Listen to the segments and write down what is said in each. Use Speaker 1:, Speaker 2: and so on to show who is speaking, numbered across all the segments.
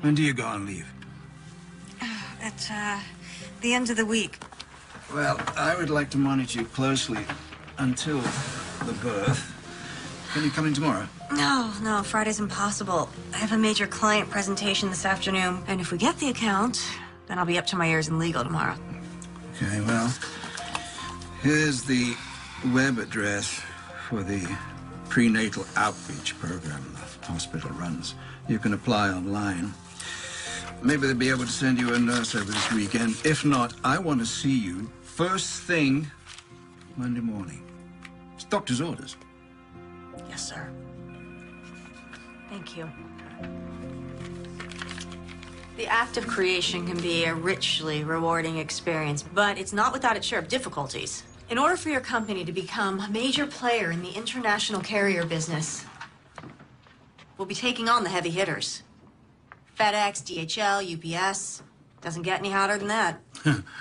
Speaker 1: When do you go on leave?
Speaker 2: At the end of the week.
Speaker 1: Well, I would like to monitor you closely until the birth. Can you come in tomorrow?
Speaker 2: No, Friday's impossible. I have a major client presentation this afternoon, and if we get the account, then I'll be up to my ears in legal tomorrow.
Speaker 1: Okay, well, here's the web address for the prenatal outreach program the hospital runs. You can apply online. Maybe they'll be able to send you a nurse over this weekend. If not, I want to see you first thing Monday morning. It's doctor's orders.
Speaker 2: Yes, sir. Thank you. The act of creation can be a richly rewarding experience, but it's not without its share of difficulties. In order for your company to become a major player in the international carrier business, we'll be taking on the heavy hitters. FedEx, DHL, UPS. Doesn't get any hotter than that.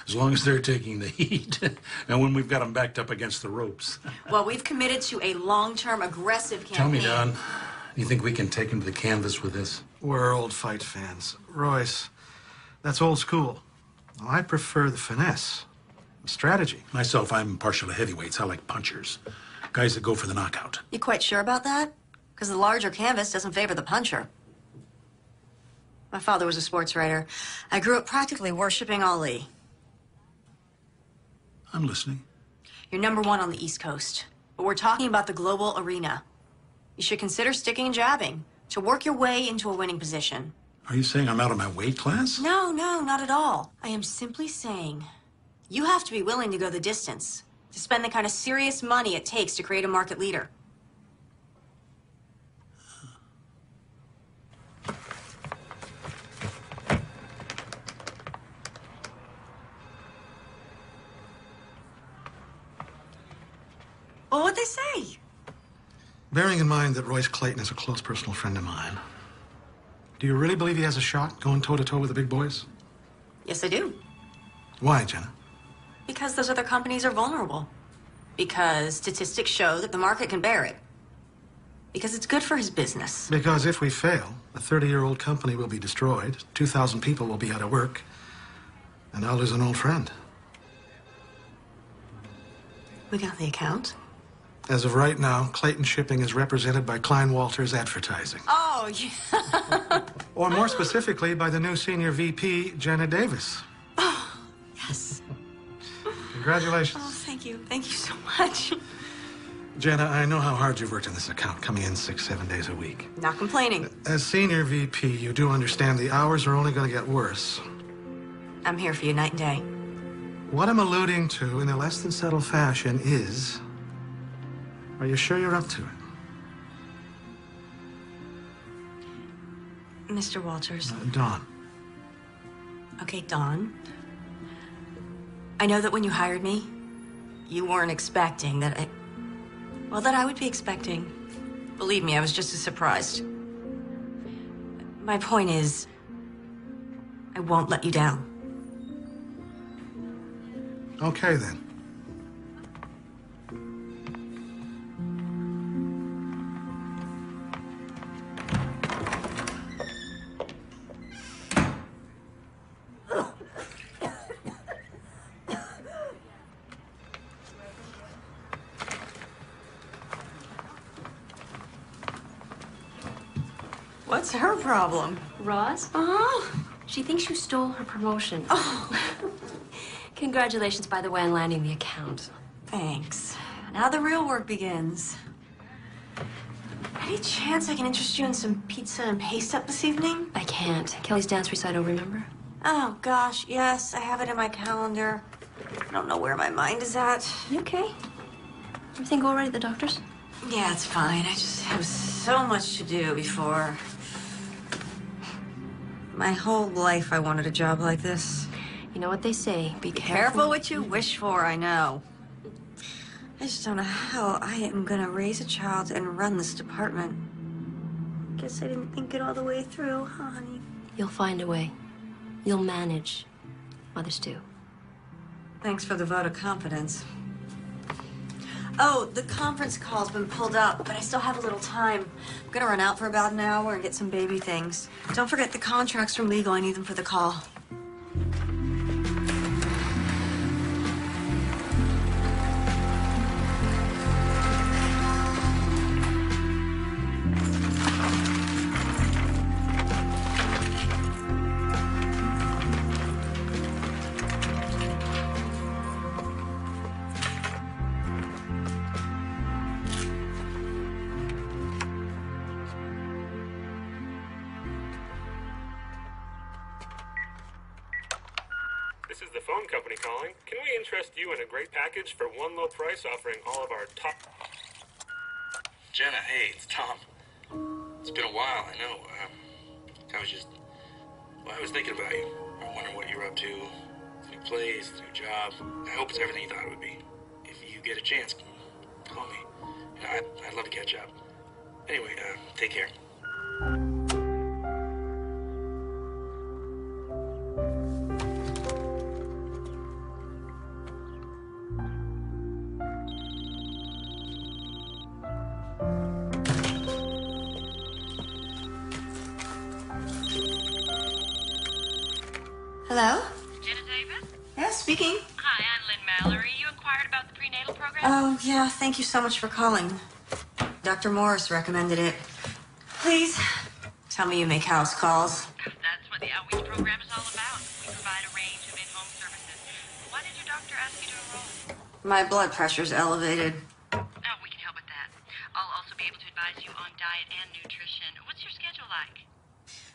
Speaker 3: As long as they're taking the heat. And when we've got them backed up against the ropes.
Speaker 2: Well, we've committed to a long-term, aggressive campaign.
Speaker 3: Tell me, Don, you think we can take them to the canvas with this?
Speaker 4: We're old fight fans. Royce, that's old school. Well, I prefer the finesse, the strategy.
Speaker 3: Myself, I'm partial to heavyweights. I like punchers. Guys that go for the knockout.
Speaker 2: You quite sure about that? Because the larger canvas doesn't favor the puncher. My father was a sports writer. I grew up practically worshiping Ali.
Speaker 3: I'm listening.
Speaker 2: You're number one on the East Coast, but we're talking about the global arena. You should consider sticking and jabbing to work your way into a winning position.
Speaker 3: Are you saying I'm out of my weight class?
Speaker 2: No, not at all. I am simply saying you have to be willing to go the distance, to spend the kind of serious money it takes to create a market leader. Well, what'd they say?
Speaker 4: Bearing in mind that Royce Clayton is a close personal friend of mine, do you really believe he has a shot going toe-to-toe with the big boys?
Speaker 2: Yes, I do.
Speaker 4: Why, Jenna?
Speaker 2: Because those other companies are vulnerable. Because statistics show that the market can bear it. Because it's good for his business.
Speaker 4: Because if we fail, a 30-year-old company will be destroyed, 2,000 people will be out of work, and I'll lose an old friend.
Speaker 2: We got the account.
Speaker 4: As of right now, Clayton Shipping is represented by Klein Walters Advertising.
Speaker 2: Oh, yeah.
Speaker 4: Or more specifically, by the new senior VP, Jenna Davis.
Speaker 2: Oh, yes.
Speaker 4: Congratulations.
Speaker 2: Oh, thank you. Thank you so much.
Speaker 4: Jenna, I know how hard you've worked on this account, coming in 6-7 days a week.
Speaker 2: Not complaining.
Speaker 4: As senior VP, you do understand the hours are only going to get worse.
Speaker 2: I'm here for you night and day.
Speaker 4: What I'm alluding to in a less than subtle fashion is, are you sure you're up to it?
Speaker 2: Mr. Walters.
Speaker 4: Dawn.
Speaker 2: Okay, Dawn. I know that when you hired me, you weren't expecting that I would be expecting. Believe me, I was just as surprised. My point is, I won't let you down.
Speaker 4: Okay, then.
Speaker 2: What's her problem?
Speaker 5: Roz?
Speaker 2: Uh-huh.
Speaker 5: She thinks you stole her promotion.
Speaker 2: Oh.
Speaker 5: Congratulations, by the way, on landing the account.
Speaker 2: Thanks. Now the real work begins. Any chance I can interest you in some pizza and paste up this evening?
Speaker 5: I can't. Kelly's dance recital, remember?
Speaker 2: Oh, gosh, yes, I have it in my calendar. I don't know where my mind is at.
Speaker 5: You okay? Everything go all right at the doctor's?
Speaker 2: Yeah, it's fine. I just have so much to do before. My whole life I wanted a job like this.
Speaker 5: You know what they say, be
Speaker 2: Careful what you wish for, I know. I just don't know how I am gonna raise a child and run this department. Guess I didn't think it all the way through, huh, honey?
Speaker 5: You'll find a way. You'll manage. Mothers do.
Speaker 2: Thanks for the vote of confidence. Oh, the conference call's been pulled up, but I still have a little time. I'm gonna run out for about an hour and get some baby things. Don't forget the contracts from legal. I need them for the call.
Speaker 6: This is the phone company calling. Can we interest you in a great package for one low price offering all of our top... Jenna, hey, it's Tom. It's been a while, I know. I was thinking about you. I'm wondering what you're up to. New place, new job. I hope it's everything you thought it would be. If you get a chance, call me. I'd love to catch up. Anyway, take care.
Speaker 2: Hello?
Speaker 7: Jenna Davis?
Speaker 2: Yeah, speaking.
Speaker 7: Hi, I'm Lynn Mallory. You inquired about the prenatal program?
Speaker 2: Oh, yeah, thank you so much for calling. Dr. Morris recommended it. Please, tell me you make house calls.
Speaker 7: That's what the outreach program is all about. We provide a range of in-home services. Why did your doctor ask you to enroll?
Speaker 2: My blood pressure's elevated.
Speaker 7: Oh, we can help with that. I'll also be able to advise you on diet and nutrition. What's your schedule like?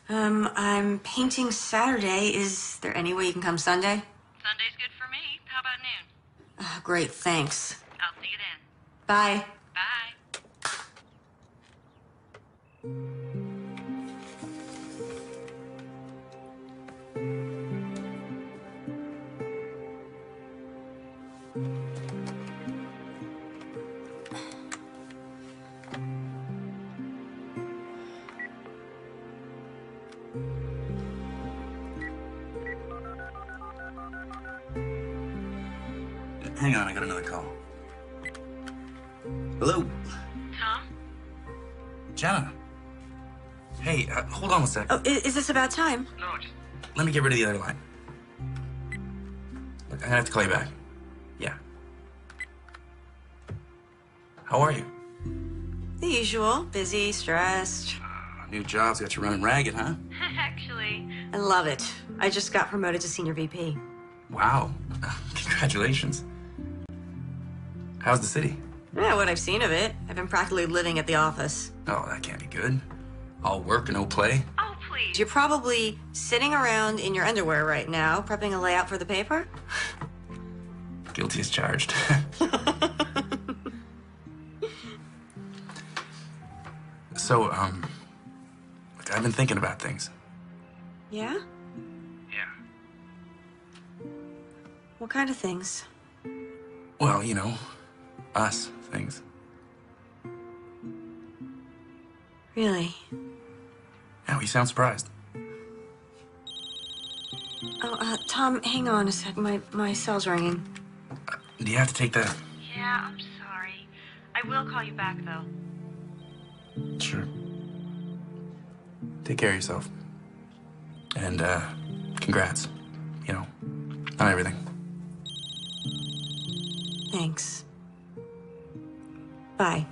Speaker 2: I'm painting Saturday. Is there any way you can come Sunday?
Speaker 7: Sunday's good for me. How about noon?
Speaker 2: Great, thanks.
Speaker 7: I'll see you then.
Speaker 2: Bye.
Speaker 7: Bye.
Speaker 8: Hang on, I got another call. Hello?
Speaker 7: Tom?
Speaker 8: Jenna? Hey, hold on a sec.
Speaker 2: Oh, is this about time?
Speaker 8: No, just... Let me get rid of the other line. Look, I'm gonna have to call you back. Yeah. How are you?
Speaker 2: The usual. Busy, stressed.
Speaker 8: New job's got you running ragged, huh?
Speaker 7: Actually,
Speaker 2: I love it. I just got promoted to senior VP.
Speaker 8: Wow. Congratulations. How's the city?
Speaker 2: Yeah, what I've seen of it. I've been practically living at the office.
Speaker 8: Oh, that can't be good. All work and no play.
Speaker 7: oh, please.
Speaker 2: You're probably sitting around in your underwear right now, prepping a layout for the paper?
Speaker 8: Guilty as charged. So, look, I've been thinking about things.
Speaker 2: Yeah?
Speaker 8: Yeah.
Speaker 2: What kind of things?
Speaker 8: Well, you know, us things.
Speaker 2: Really?
Speaker 8: Yeah, you sound surprised.
Speaker 2: Oh, Tom, hang on a sec. My cell's ringing.
Speaker 8: Do you have to take that?
Speaker 7: Yeah, I'm sorry. I will call you back, though.
Speaker 8: Sure. Take care of yourself. And, congrats. You know, on everything.
Speaker 2: Thanks. Bye.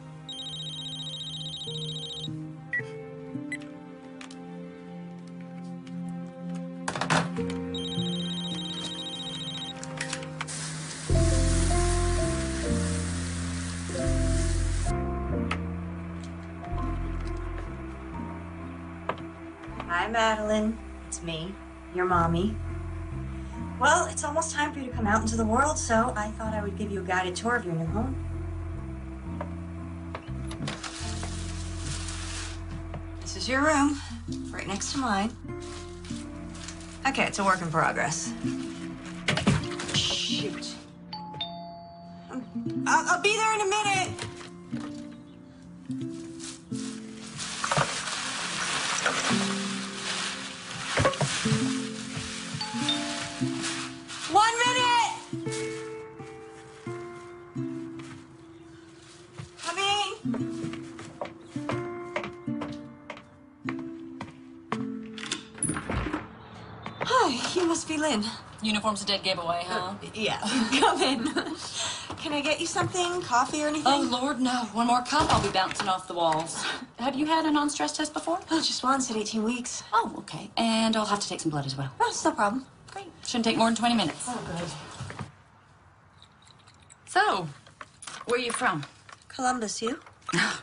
Speaker 2: Hi, Madeline. It's me, your mommy. Well, it's almost time for you to come out into the world, so I thought I would give you a guided tour of your new home. This is your room, right next to mine. Okay, it's a work in progress. Shoot. I'll be there in a minute. Hi, you must be Lynn.
Speaker 9: Uniform's a dead giveaway, huh?
Speaker 2: Yeah, come in. Can I get you something? Coffee or anything?
Speaker 9: Oh, Lord, no. One more cup, I'll be bouncing off the walls. Have you had a non-stress test before?
Speaker 2: Oh, just once at 18 weeks.
Speaker 9: Oh, okay. And I'll have to take some blood as well.
Speaker 2: Oh, it's no problem.
Speaker 9: Great. Shouldn't take more than 20 minutes.
Speaker 2: Oh, good.
Speaker 9: So, where are you from?
Speaker 2: Columbus, you?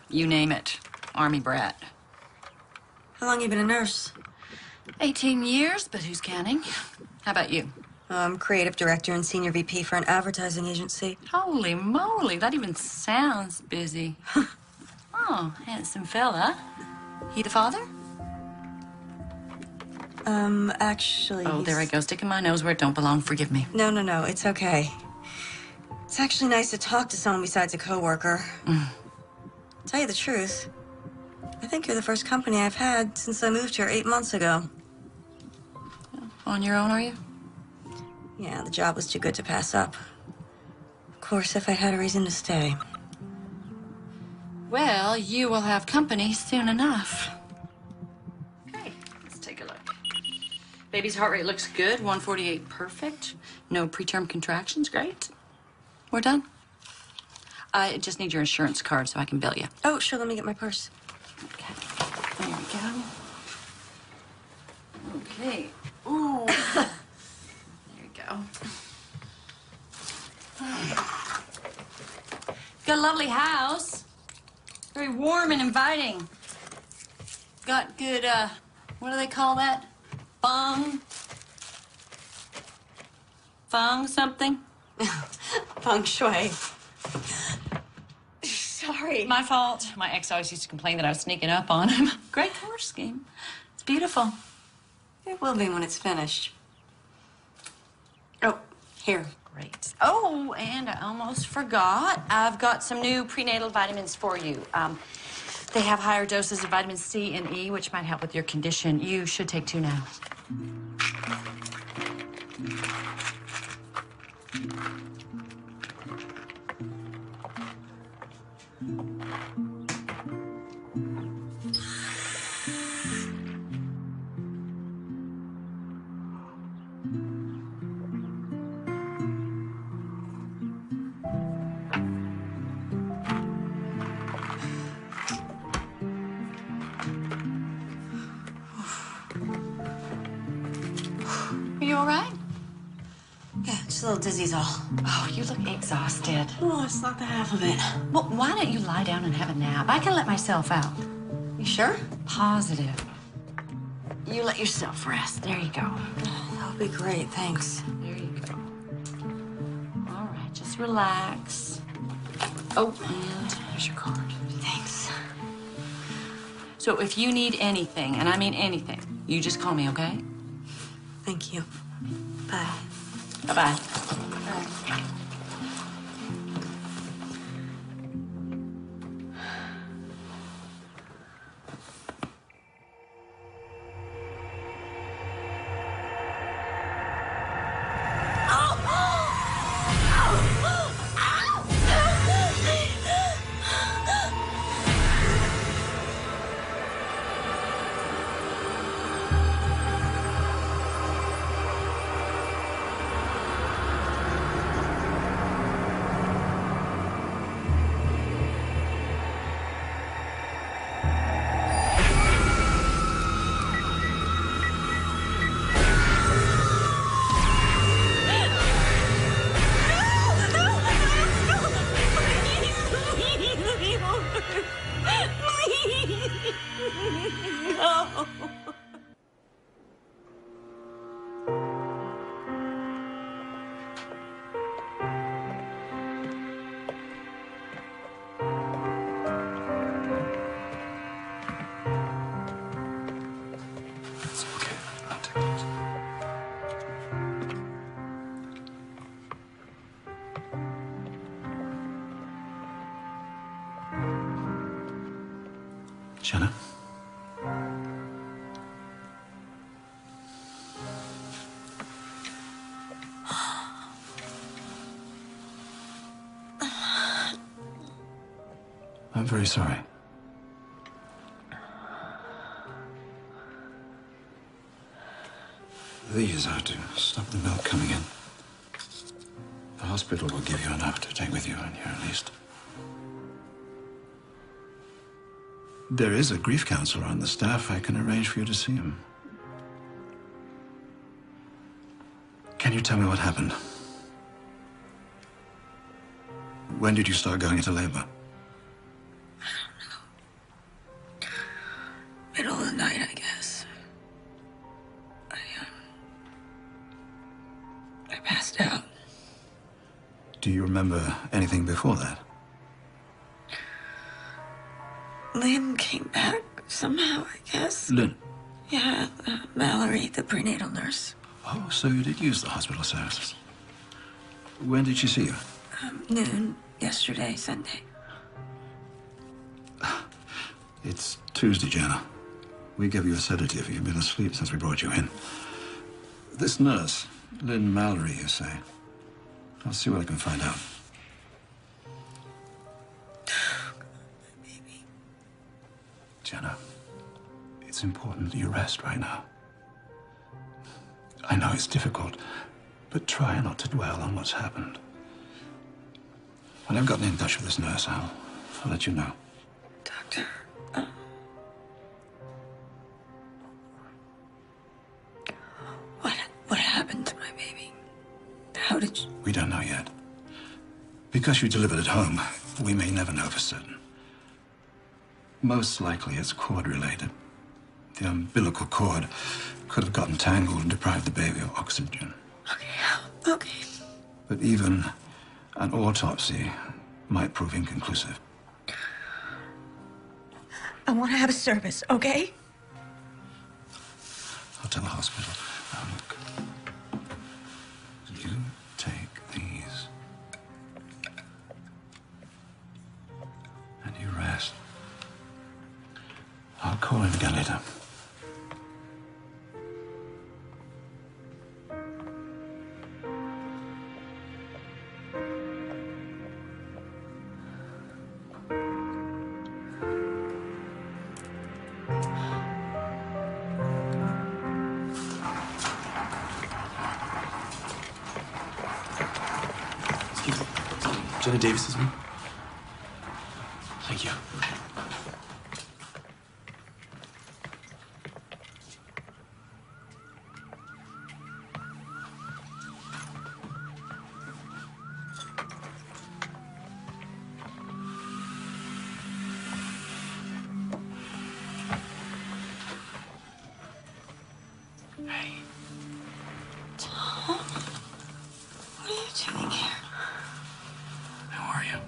Speaker 9: You name it. Army brat.
Speaker 2: How long you been a nurse?
Speaker 9: 18 years, but who's counting? How about you?
Speaker 2: I'm creative director and senior VP for an advertising agency.
Speaker 9: Holy moly, that even sounds busy. Oh, handsome fella. He the father?
Speaker 2: Actually...
Speaker 9: Oh, there I go, sticking my nose where it don't belong. Forgive me.
Speaker 2: No, it's okay. It's actually nice to talk to someone besides a coworker. Tell you the truth, I think you're the first company I've had since I moved here 8 months ago.
Speaker 9: On your own, are you?
Speaker 2: Yeah, the job was too good to pass up. Of course, if I had a reason to stay.
Speaker 9: Well, you will have company soon enough. Okay, let's take a look. Baby's heart rate looks good, 148 perfect. No preterm contractions, great. We're done. I just need your insurance card so I can bill you.
Speaker 2: Oh, sure, let me get my purse.
Speaker 9: Okay, there we go. Okay. Ooh. There you go. Got a lovely house. Very warm and inviting. Got good, what do they call that? Feng something?
Speaker 2: Feng shui. Sorry.
Speaker 9: My fault. My ex always used to complain that I was sneaking up on him. Great color scheme. It's beautiful.
Speaker 2: It will be when it's finished. Oh, here.
Speaker 9: Great. Oh, and I almost forgot. I've got some new prenatal vitamins for you. They have higher doses of vitamin C and E, which might help with your condition. You should take 2 now. Are you all right?
Speaker 2: Yeah, just a little dizzy's all.
Speaker 9: Oh, you look exhausted.
Speaker 2: Oh, it's not the half of it.
Speaker 9: Well, why don't you lie down and have a nap? I can let myself out.
Speaker 2: You sure?
Speaker 9: Positive. You let yourself rest. There you go.
Speaker 2: That'll be great, thanks.
Speaker 9: There you go. All right, just relax. Oh, and here's your card.
Speaker 2: Thanks.
Speaker 9: So if you need anything, and I mean anything, you just call me, okay?
Speaker 2: Thank you. Bye.
Speaker 9: Bye-bye.
Speaker 2: Bye.
Speaker 8: It's okay. I'll take those. Jenna? I'm very sorry.
Speaker 1: These are to stop the milk coming in. The hospital will give you enough to take with you in here at least. There is a grief counselor on the staff. I can arrange for you to see him. Can you tell me what happened? When did you start going into labor?
Speaker 10: Middle of the night, I guess. I passed out.
Speaker 1: Do you remember anything before that?
Speaker 10: Lynn came back somehow, I guess.
Speaker 1: Lynn?
Speaker 10: Yeah, Mallory, the prenatal nurse.
Speaker 1: Oh, so you did use the hospital services. When did she see you?
Speaker 10: Noon yesterday, Sunday.
Speaker 1: It's Tuesday, Jenna. We gave you a sedative. You've been asleep since we brought you in. This nurse, Lynn Mallory, you say? I'll see what I can find out.
Speaker 10: Baby.
Speaker 1: Jenna, it's important that you rest right now. I know it's difficult, but try not to dwell on what's happened. When I've gotten in touch with this nurse, I'll let you know.
Speaker 10: Doctor, what happened to my baby? How did you...
Speaker 1: We don't know yet. Because you delivered at home, we may never know for certain. Most likely it's cord-related. The umbilical cord could have gotten tangled and deprived the baby of oxygen.
Speaker 10: Okay.
Speaker 1: But even an autopsy might prove inconclusive.
Speaker 10: I want to have a service, okay?
Speaker 1: I'll tell the hospital. Now, look. You take these. And you rest. I'll call in again later.
Speaker 8: Jenna Davis is me. Thank you.
Speaker 10: Hey. Tom, what are you doing here?
Speaker 8: How are you?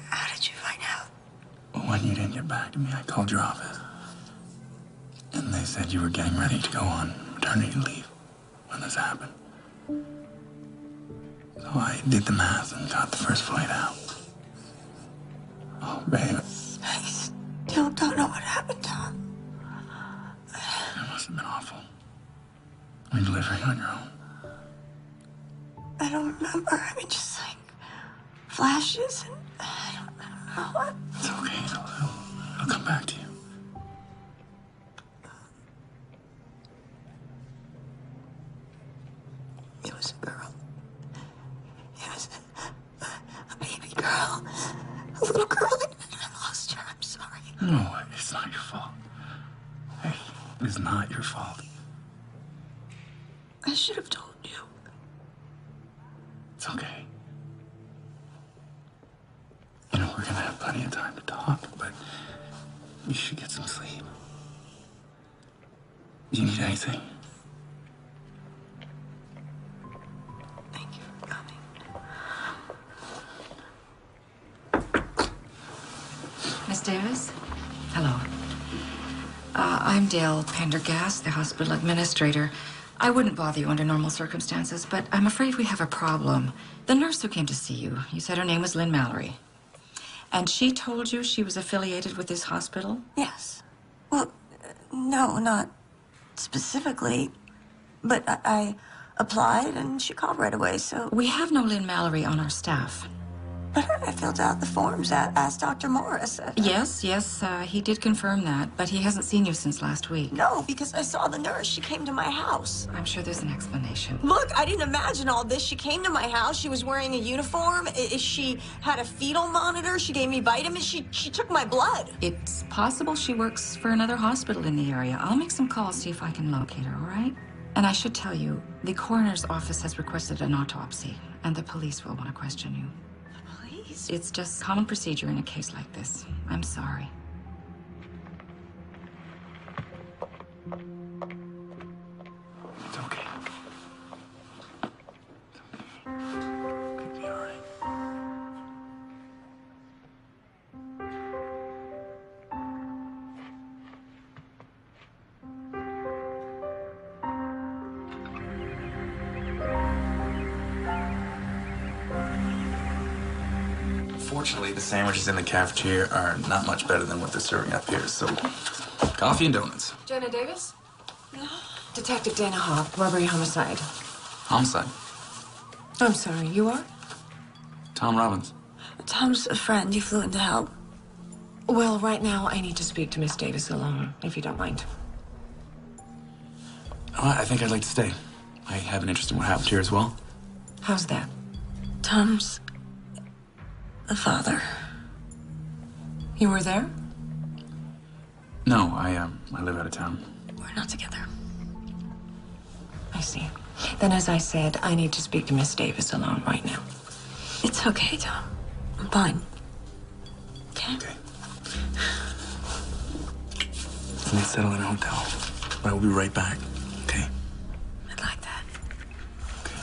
Speaker 10: How did you find out?
Speaker 8: When you didn't get back to me, I called your office. And they said you were getting ready to go on maternity leave when this happened. So I did the math and got the first flight out. Oh, babe.
Speaker 10: I still don't know what happened, Tom.
Speaker 8: It must have been awful. You're delivering on your own.
Speaker 10: I don't remember. I mean, just like flashes and I don't know what.
Speaker 8: It's okay. It'll come back to you.
Speaker 10: It was a girl. It was a baby girl. A little girl. I lost her. I'm sorry.
Speaker 8: No, it's not your fault. Hey, it's not your fault.
Speaker 10: I should have told you.
Speaker 8: It's okay. You know, we're gonna have plenty of time to talk, but you should get some sleep. Do you need anything?
Speaker 10: Thank you for coming.
Speaker 9: Miss Davis? Hello. I'm Dale Pendergast, the hospital administrator. I wouldn't bother you under normal circumstances, but I'm afraid we have a problem. The nurse who came to see you, you said her name was Lynn Mallory. And she told you she was affiliated with this hospital?
Speaker 10: Yes. Well, no, not specifically. But I applied and she called right away, so...
Speaker 9: We have no Lynn Mallory on our staff.
Speaker 10: But I filled out the forms, asked Dr. Morris.
Speaker 11: Yes, he did confirm that, but he hasn't seen you since last week.
Speaker 10: No, because I saw the nurse. She came to my house.
Speaker 11: I'm sure there's an explanation.
Speaker 10: Look, I didn't imagine all this. She came to my house. She was wearing a uniform. She had a fetal monitor. She gave me vitamins. She took my blood.
Speaker 11: It's possible she works for another hospital in the area. I'll make some calls, see if I can locate her, all right? And I should tell you, the coroner's office has requested an autopsy, and the police will want to question you. It's just common procedure in a case like this. I'm sorry.
Speaker 8: It's okay. It'll be all right. Fortunately, the sandwiches in the cafeteria are not much better than what they're serving up here, so coffee and donuts.
Speaker 12: Jenna Davis? Detective Dana Hawk, robbery homicide.
Speaker 8: Homicide.
Speaker 12: I'm sorry, you are?
Speaker 8: Tom Robbins.
Speaker 10: Tom's a friend. He flew in to help.
Speaker 12: Well, right now, I need to speak to Miss Davis alone, if you don't mind.
Speaker 8: Oh, I think I'd like to stay. I have an interest in what happened here as well.
Speaker 12: How's that?
Speaker 10: Tom's the father.
Speaker 12: You were there?
Speaker 8: No, I live out of town.
Speaker 10: We're not together.
Speaker 12: I see. Then, as I said, I need to speak to Miss Davis alone right now.
Speaker 10: It's okay, Tom. I'm fine. Okay?
Speaker 8: Okay. Let's settle in a hotel. But I will be right back. Okay?
Speaker 10: I'd like that.
Speaker 8: Okay.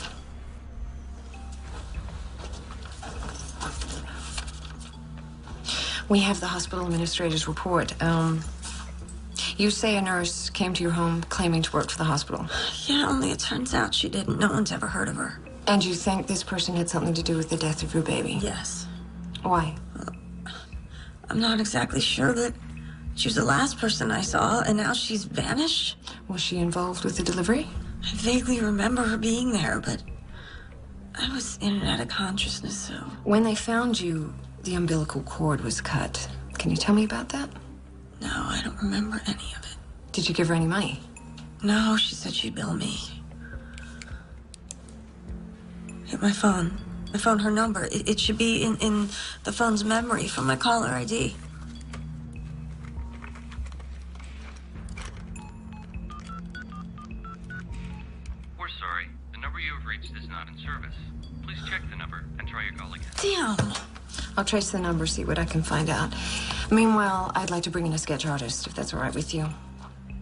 Speaker 12: We have the hospital administrator's report. You say a nurse came to your home claiming to work for the hospital.
Speaker 10: Yeah, only it turns out she didn't. No one's ever heard of her.
Speaker 12: And you think this person had something to do with the death of your baby?
Speaker 10: Yes.
Speaker 12: Why?
Speaker 10: I'm not exactly sure, but she was the last person I saw, and now she's vanished.
Speaker 12: Was she involved with the delivery?
Speaker 10: I vaguely remember her being there, but I was in and out of consciousness, so...
Speaker 12: When they found you, the umbilical cord was cut. Can you tell me about that?
Speaker 10: No, I don't remember any of it.
Speaker 12: Did you give her any money?
Speaker 10: No, she said she'd bill me. Hit my phone. I found her number. It should be in the phone's memory from my caller ID.
Speaker 13: We're sorry. The number you have reached is not in service. Please check the number and try your call again.
Speaker 10: Damn!
Speaker 12: I'll trace the number, see what I can find out. Meanwhile, I'd like to bring in a sketch artist, if that's all right with you.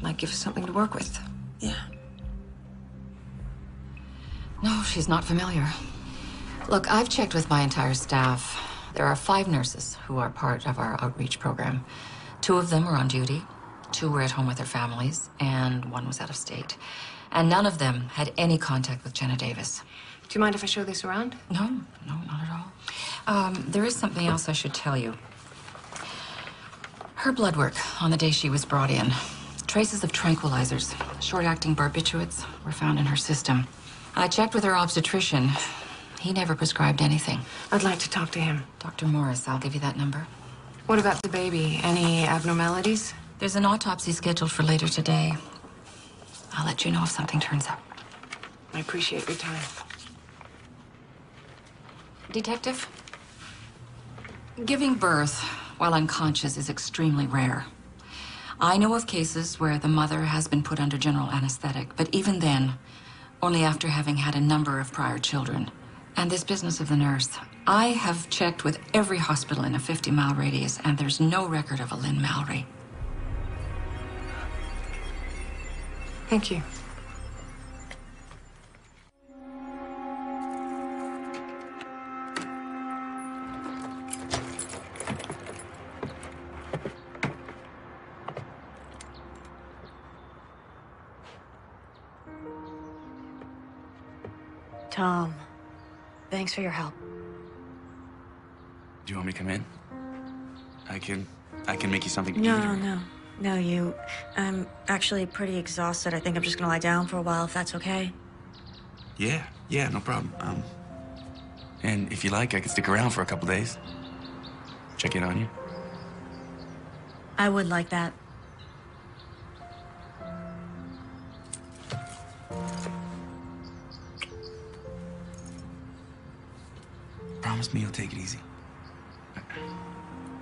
Speaker 12: Might give us something to work with.
Speaker 10: Yeah.
Speaker 11: No, she's not familiar. Look, I've checked with my entire staff. There are 5 nurses who are part of our outreach program. 2 of them are on duty, 2 were at home with their families, and 1 was out of state. And none of them had any contact with Jenna Davis.
Speaker 12: Do you mind if I show this around?
Speaker 11: No, not at all. There is something else I should tell you. Her blood work on the day she was brought in. Traces of tranquilizers, short-acting barbiturates, were found in her system. I checked with her obstetrician. He never prescribed anything.
Speaker 12: I'd like to talk to him.
Speaker 11: Dr. Morris, I'll give you that number.
Speaker 12: What about the baby? Any abnormalities?
Speaker 11: There's an autopsy scheduled for later today. I'll let you know if something turns up.
Speaker 12: I appreciate your time.
Speaker 11: Detective? Giving birth while unconscious is extremely rare. I know of cases where the mother has been put under general anesthetic, but even then, only after having had a number of prior children. And this business of the nurse, I have checked with every hospital in a 50-mile radius, and there's no record of a Lynn Mallory.
Speaker 12: Thank you.
Speaker 2: Tom, thanks for your help.
Speaker 8: Do you want me to come in? I can make you something to eat.
Speaker 2: No, you. I'm actually pretty exhausted. I think I'm just gonna lie down for a while, if that's okay.
Speaker 8: Yeah, no problem.
Speaker 14: And if you like, I could stick around for a couple days. Check in on you.
Speaker 2: I would like that.
Speaker 14: Promise me you'll take it easy.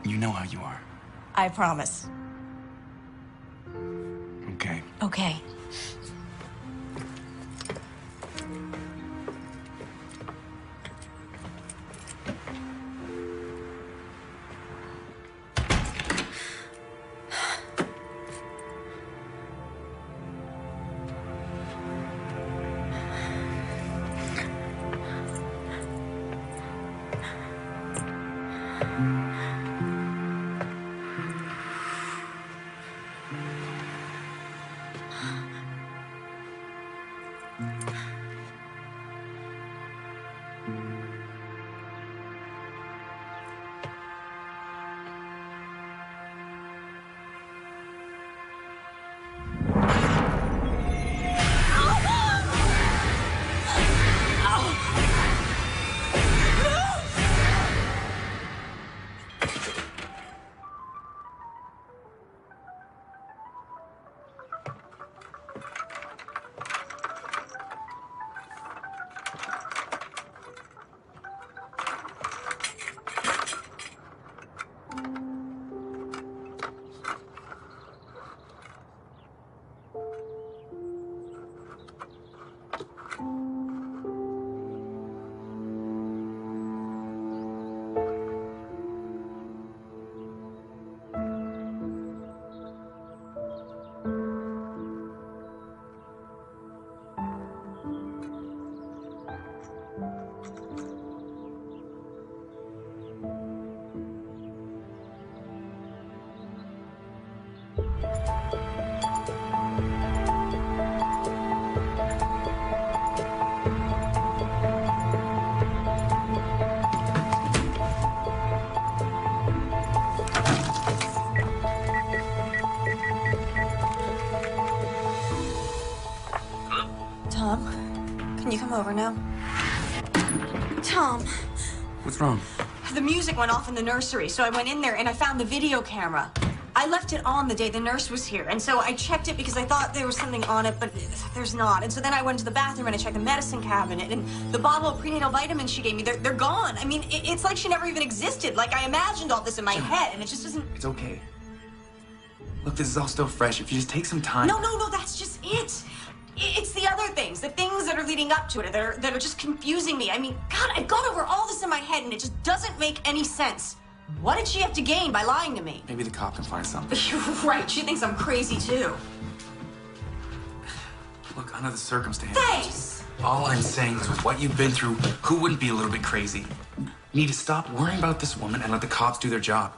Speaker 14: You know how you are.
Speaker 2: I promise.
Speaker 14: Okay.
Speaker 2: Okay. Tom, can you come over now? Tom,
Speaker 14: What's wrong?
Speaker 2: the music went off in the nursery, so I went in there and I found the video camera. I left it on the day the nurse was here, and so I checked it because I thought there was something on it, but there's not. And so then I went to the bathroom and I checked the medicine cabinet, and the bottle of prenatal vitamins she gave me, they're gone. I mean, it's like she never even existed. Like I imagined all this in my head, and it just doesn't...
Speaker 14: It's okay. Look, this is all still fresh. If you just take some time...
Speaker 2: No, that's just it. It's the other things, the things that are leading up to it, that are just confusing me. I mean, God, I've gone over all this in my head, and it just doesn't make any sense. What did she have to gain by lying to me?
Speaker 14: Maybe the cop can find something.
Speaker 2: You're right. She thinks I'm crazy, too.
Speaker 14: Look, under the circumstances...
Speaker 2: Thanks!
Speaker 14: All I'm saying is with what you've been through, who wouldn't be a little bit crazy? You need to stop worrying about this woman and let the cops do their job.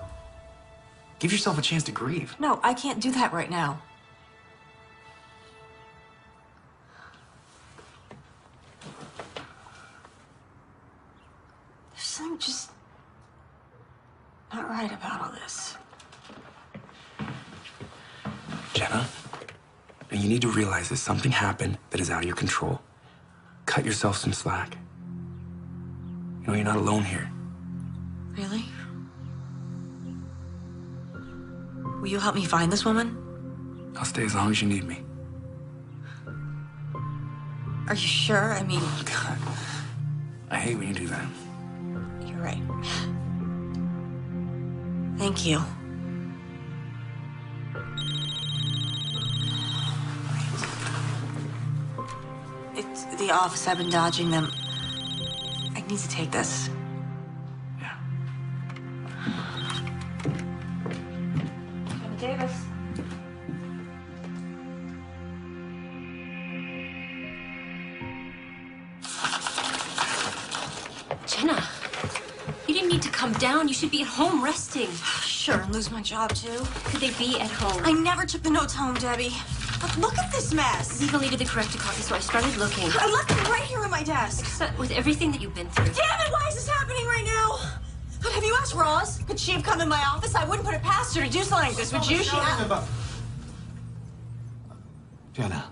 Speaker 14: Give yourself a chance to grieve.
Speaker 2: No, I can't do that right now. There's something just not right about all this.
Speaker 14: Jenna, and you need to realize that something happened that is out of your control. Cut yourself some slack. You know, you're not alone here.
Speaker 2: Really? Will you help me find this woman?
Speaker 14: I'll stay as long as you need me.
Speaker 2: Are you sure? I mean...
Speaker 14: Oh, God. I hate when you do that.
Speaker 2: You're right. Thank you. It's the office. I've been dodging them. I need to take this.
Speaker 14: Yeah.
Speaker 2: Jenna Davis.
Speaker 5: Jenna, you didn't need to come down. You should be at home resting.
Speaker 2: Sure, and lose my job, too.
Speaker 5: Could they be at home?
Speaker 2: I never took the notes home, Debbie. But look at this mess.
Speaker 5: Legally to the corrected copy, so I started looking.
Speaker 2: I left them right here on my desk.
Speaker 5: So, with everything that you've been through.
Speaker 2: Damn it, why is this happening right now? But have you asked Roz? Could she have come in my office? I wouldn't put it past her to do something like this, would you?
Speaker 4: Jenna.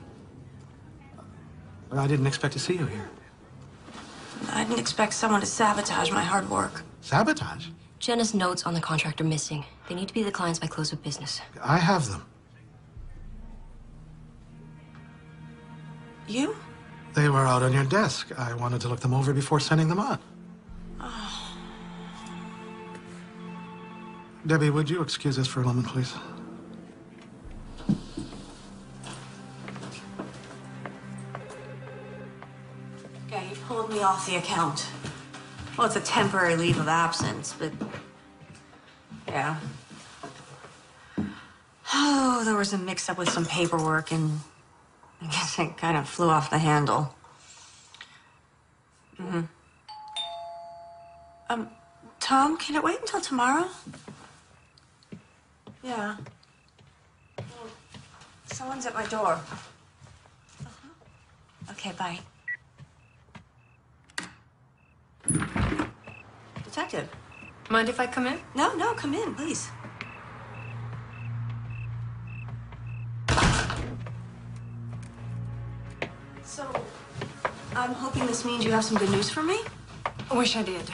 Speaker 4: I didn't expect to see you here.
Speaker 2: I didn't expect someone to sabotage my hard work.
Speaker 4: Sabotage?
Speaker 5: Jenna's notes on the contract are missing. They need to be the clients by close of business.
Speaker 4: I have them.
Speaker 2: You?
Speaker 4: They were out on your desk. I wanted to look them over before sending them on.
Speaker 2: Oh.
Speaker 4: Debbie, would you excuse us for a moment, please?
Speaker 2: Okay, you pulled me off the account. Well, it's a temporary leave of absence, but... yeah. Oh, there was a mix-up with some paperwork, and I guess it kind of flew off the handle. Mm-hmm. Tom, can it wait until tomorrow? Yeah. Well, someone's at my door. Okay, bye. Detective.
Speaker 12: Mind if I come in?
Speaker 2: No, no, come in, please. So, I'm hoping this means you have some good news for me?
Speaker 12: I wish I did.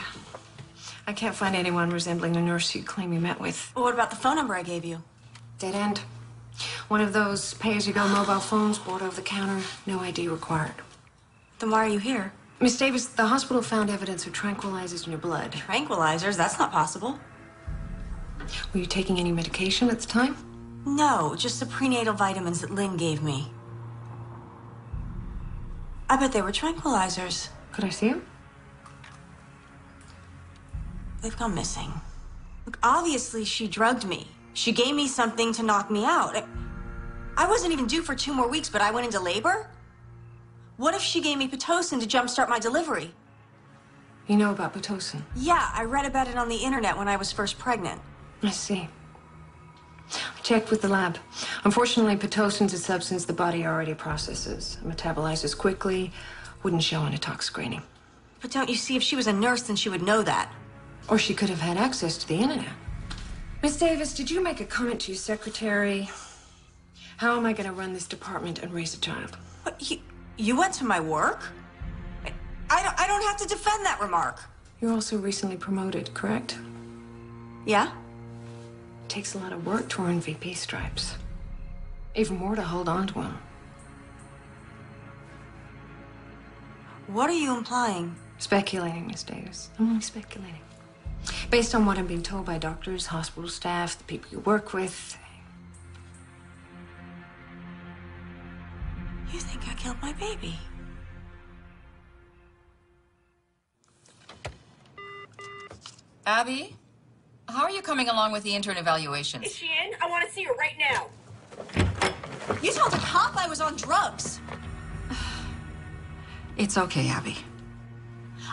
Speaker 12: I can't find anyone resembling the nurse you claim you met with.
Speaker 2: Well, what about the phone number I gave you?
Speaker 12: Dead end. One of those pay-as-you-go mobile phones bought over the counter, no ID required.
Speaker 2: Then why are you here?
Speaker 12: Miss Davis, the hospital found evidence of tranquilizers in your blood.
Speaker 2: Tranquilizers? That's not possible.
Speaker 12: Were you taking any medication at the time?
Speaker 2: No, just the prenatal vitamins that Lynn gave me. I bet they were tranquilizers.
Speaker 12: Could I see them?
Speaker 2: They've gone missing. Look, obviously she drugged me. She gave me something to knock me out. I wasn't even due for 2 more weeks, but I went into labor? What if she gave me Pitocin to jumpstart my delivery?
Speaker 12: You know about Pitocin?
Speaker 2: Yeah, I read about it on the internet when I was first pregnant.
Speaker 12: I see. I checked with the lab. Unfortunately, Pitocin's a substance the body already processes. It metabolizes quickly, wouldn't show on a tox screening.
Speaker 2: But don't you see, if she was a nurse, then she would know that.
Speaker 12: Or she could have had access to the internet. Miss Davis, did you make a comment to your secretary? How am I going to run this department and raise a child?
Speaker 2: What, you went to my work? I don't have to defend that remark.
Speaker 12: You're also recently promoted, correct?
Speaker 2: Yeah?
Speaker 12: It takes a lot of work to earn VP stripes. Even more to hold on to them.
Speaker 2: What are you implying?
Speaker 12: Speculating, Miss Davis. I'm only speculating. Based on what I'm being told by doctors, hospital staff, the people you work with.
Speaker 2: You think I killed my baby?
Speaker 11: Abby, how are you coming along with the intern evaluations?
Speaker 15: Is she in? I want to see her right now.
Speaker 2: You told a cop I was on drugs.
Speaker 11: It's okay, Abby.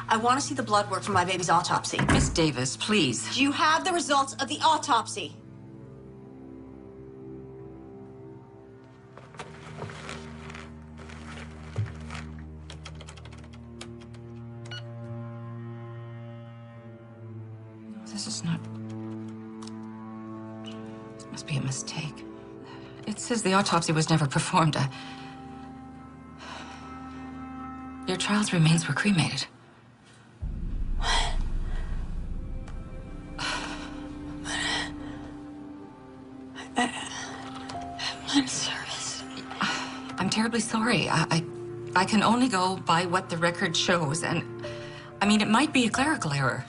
Speaker 2: I want to see the blood work from my baby's autopsy.
Speaker 11: Miss Davis, please.
Speaker 2: Do you have the results of the autopsy?
Speaker 11: This is not... This must be a mistake. It says the autopsy was never performed. Your child's remains were cremated.
Speaker 2: I'm in service.
Speaker 11: I'm terribly sorry. I can only go by what the record shows, and I mean, it might be a clerical error.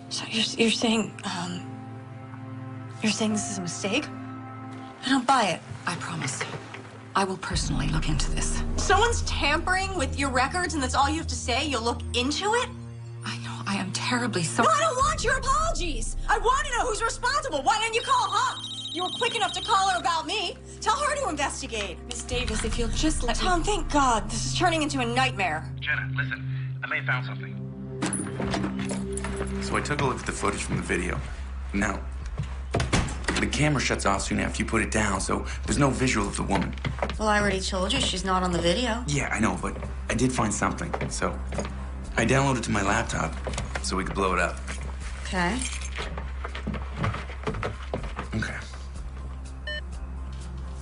Speaker 2: So you're saying this is a mistake? I don't buy it.
Speaker 11: I promise. I will personally look into this.
Speaker 2: Someone's tampering with your records and that's all you have to say? You'll look into it?
Speaker 11: I know, I am terribly sorry.
Speaker 2: No, I don't want your apologies. I want to know who's responsible. Why didn't you call her? You were quick enough to call her about me. Tell her to investigate.
Speaker 11: Miss Davis, if you'll just let
Speaker 2: Tom, thank God. This is turning into a nightmare.
Speaker 6: Jenna, listen. I may have found something.
Speaker 14: So I took a look at the footage from the video. Now, the camera shuts off soon after you put it down, so there's no visual of the woman.
Speaker 2: Well, I already told you she's not on the video.
Speaker 14: Yeah, I know, but I did find something, so I downloaded it to my laptop so we could blow it up.
Speaker 2: Okay.
Speaker 14: Okay.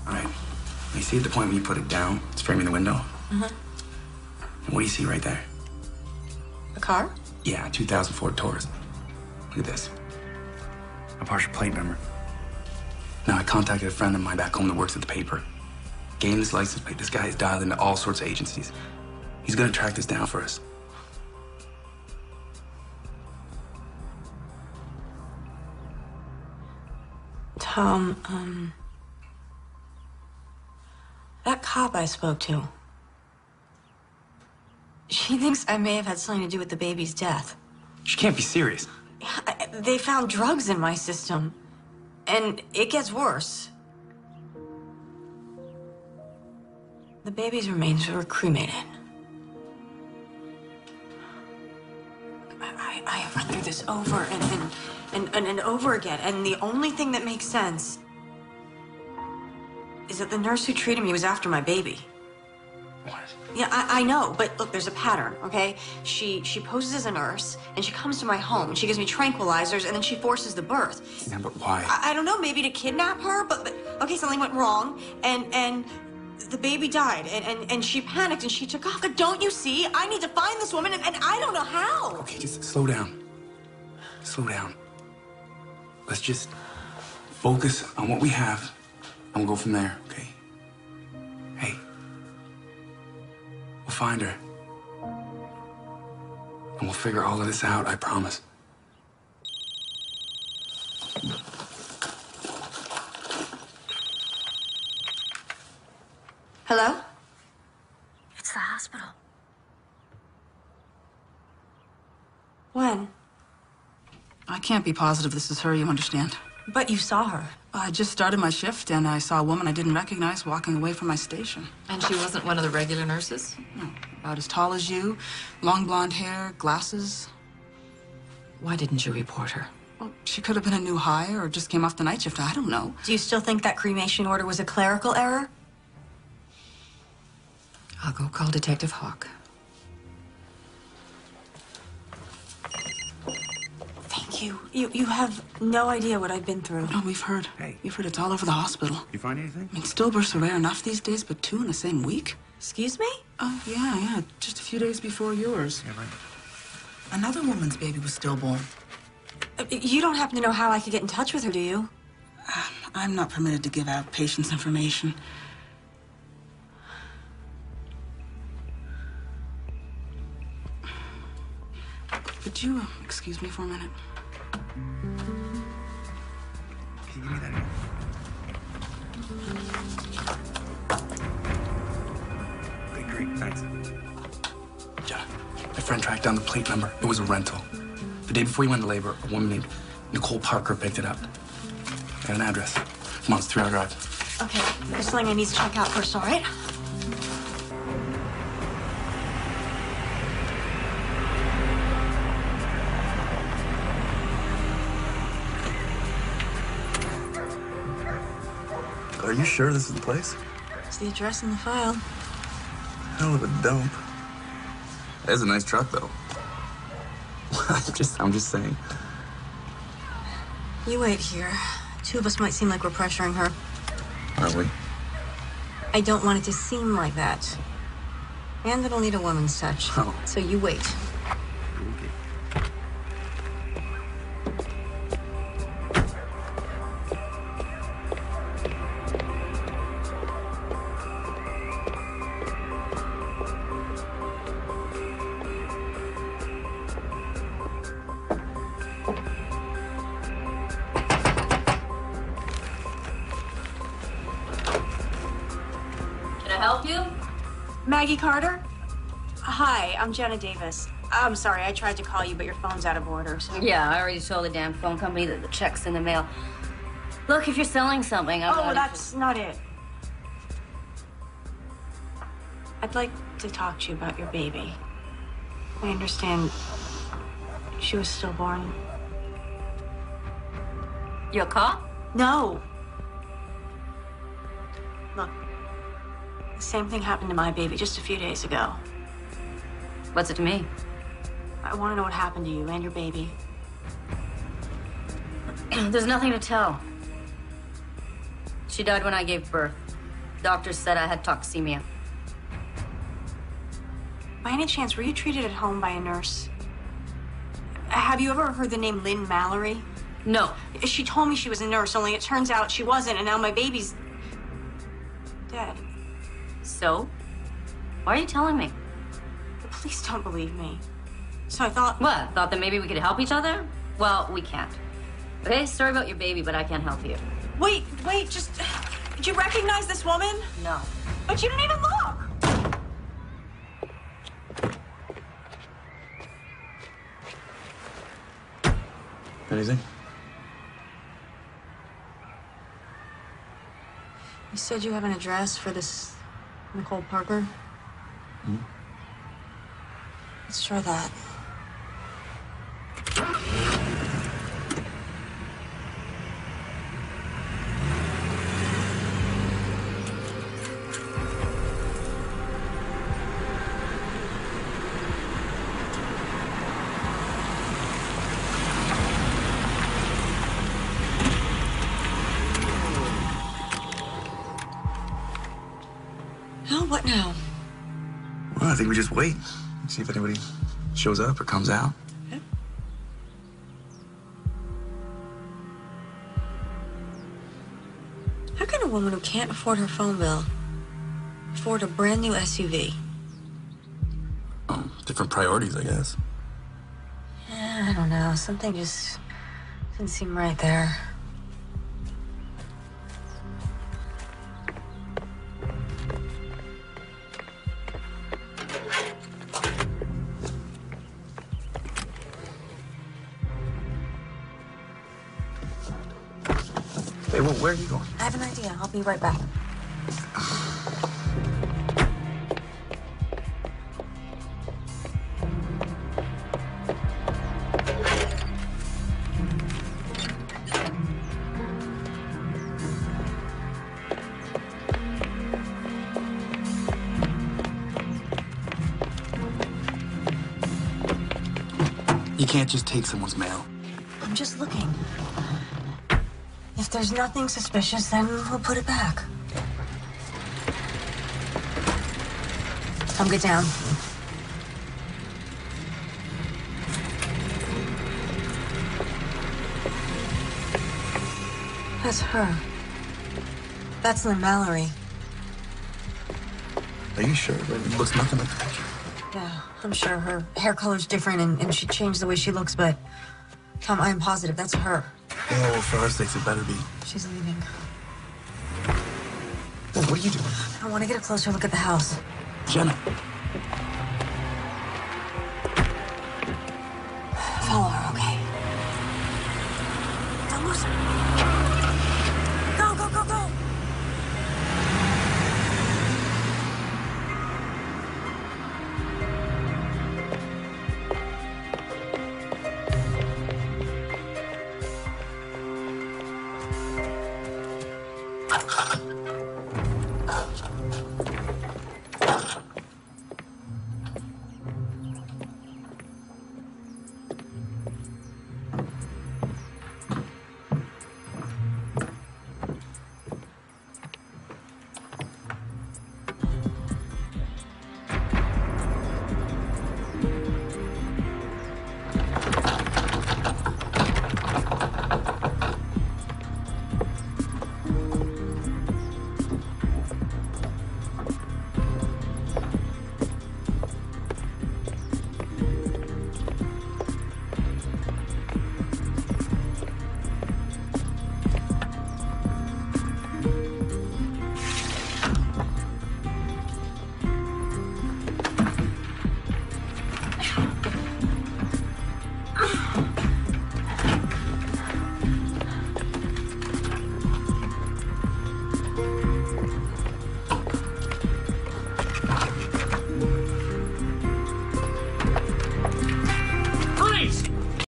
Speaker 14: All right. You see at the point when you put it down, it's framing the window?
Speaker 2: Mm-hmm.
Speaker 14: And what do you see right there?
Speaker 2: A car?
Speaker 14: Yeah, 2004 Taurus. Look at this. A partial plate number. Now, I contacted a friend of mine back home that works at the paper. Gave him this license plate. This guy is dialed into all sorts of agencies. He's gonna track this down for us.
Speaker 2: Tom, that cop I spoke to, she thinks I may have had something to do with the baby's death.
Speaker 14: She can't be serious.
Speaker 2: They found drugs in my system, and it gets worse. The baby's remains were cremated. I have run through this over and over again, and the only thing that makes sense is that the nurse who treated me was after my baby.
Speaker 14: What?
Speaker 2: Yeah, I know, but look, there's a pattern, okay? She poses as a nurse, and she comes to my home, and she gives me tranquilizers, and then she forces the birth.
Speaker 14: Yeah, but why?
Speaker 2: I don't know, maybe to kidnap her, but okay, something went wrong, and the baby died, and she panicked, and she took off. But don't you see? I need to find this woman, and I don't know how.
Speaker 14: Okay, just slow down. Slow down. Let's just focus on what we have, and we'll go from there, okay? Hey. We'll find her. And we'll figure all of this out, I promise.
Speaker 2: Hello?
Speaker 5: It's the hospital.
Speaker 2: When?
Speaker 9: I can't be positive this is her, you understand?
Speaker 2: But you saw her.
Speaker 9: I just started my shift, and I saw a woman I didn't recognize walking away from my station.
Speaker 11: And she wasn't one of the regular nurses?
Speaker 9: No, about as tall as you, long blonde hair, glasses.
Speaker 11: Why didn't you report her?
Speaker 9: Well, she could have been a new hire or just came off the night shift. I don't know.
Speaker 2: Do you still think that cremation order was a clerical error?
Speaker 11: I'll go call Detective Hawk.
Speaker 2: Thank you. You have no idea what I've been through.
Speaker 9: No, we've heard.
Speaker 14: Hey.
Speaker 9: We've heard it's all over the hospital.
Speaker 14: You find anything?
Speaker 9: I mean, stillbirths are rare enough these days, but 2 in the same week?
Speaker 2: Excuse me?
Speaker 9: Oh, yeah. Just a few days before yours.
Speaker 14: Yeah, right.
Speaker 9: Another woman's baby was stillborn.
Speaker 2: You don't happen to know how I could get in touch with her, do you?
Speaker 9: I'm not permitted to give out patients' information. Would you excuse me for a minute?
Speaker 14: Can you give me that again? Okay, great, thanks. Yeah, my friend tracked down the plate number. It was a rental. The day before you went into labor, a woman named Nicole Parker picked it up. Got an address. Come on, it's a 3-hour drive.
Speaker 2: Okay, there's something I need to check out first, all right?
Speaker 16: Are you sure this is the place?
Speaker 2: It's the address in the file.
Speaker 16: Hell of a dump. That's a nice truck, though.
Speaker 14: I'm just saying.
Speaker 2: You wait here. 2 of us might seem like we're pressuring her.
Speaker 16: Are we?
Speaker 2: I don't want it to seem like that. And it'll need a woman's touch.
Speaker 16: Oh.
Speaker 2: So you wait.
Speaker 5: Help you?
Speaker 2: Maggie Carter? Hi, I'm Jenna Davis. I'm sorry, I tried to call you, but your phone's out of order, so...
Speaker 5: Yeah, I already told the damn phone company that the check's in the mail. Look, if you're selling something, I'm
Speaker 2: Oh, that's not it. I'd like to talk to you about your baby. I understand she was stillborn.
Speaker 5: You a cop?
Speaker 2: No. Look, the same thing happened to my baby just a few days ago.
Speaker 5: What's it to me?
Speaker 2: I want to know what happened to you and your baby.
Speaker 5: There's nothing to tell. She died when I gave birth. Doctors said I had toxemia.
Speaker 2: By any chance, were you treated at home by a nurse? Have you ever heard the name Lynn Mallory?
Speaker 5: No.
Speaker 2: She told me she was a nurse, only it turns out she wasn't, and now my baby's dead.
Speaker 5: So? Why are you telling me?
Speaker 2: The police don't believe me. So I thought...
Speaker 5: What? Thought that maybe we could help each other? Well, we can't. Okay, sorry about your baby, but I can't help you.
Speaker 2: Wait, just... Did you recognize this woman?
Speaker 5: No.
Speaker 2: But you didn't even look!
Speaker 14: Anything?
Speaker 2: You said you have an address for this Nicole Parker?
Speaker 14: Hmm?
Speaker 2: Let's try that. Hell, what now?
Speaker 14: Well, I think we just wait. See if anybody shows up or comes out.
Speaker 2: How can a woman who can't afford her phone bill afford a brand new SUV?
Speaker 14: Different priorities, I guess.
Speaker 2: I don't know. Something just didn't seem right there.
Speaker 14: Hey, well, where are you going?
Speaker 2: I have an idea. I'll be right back.
Speaker 14: You can't just take someone's mail.
Speaker 2: I'm just looking. If there's nothing suspicious, then we'll put it back. Come get down. That's her. That's Lynn Mallory.
Speaker 14: Are you sure? It looks nothing like the picture.
Speaker 2: Yeah, I'm sure her hair color's different and she changed the way she looks, but Tom, I am positive that's her.
Speaker 14: Yeah, well, for our sakes, it better be.
Speaker 2: She's leaving.
Speaker 14: Well, what are you doing?
Speaker 2: I want to get a closer look at the house.
Speaker 14: Jenna.
Speaker 2: Follow her, okay? Don't lose her. Go, go, go, go!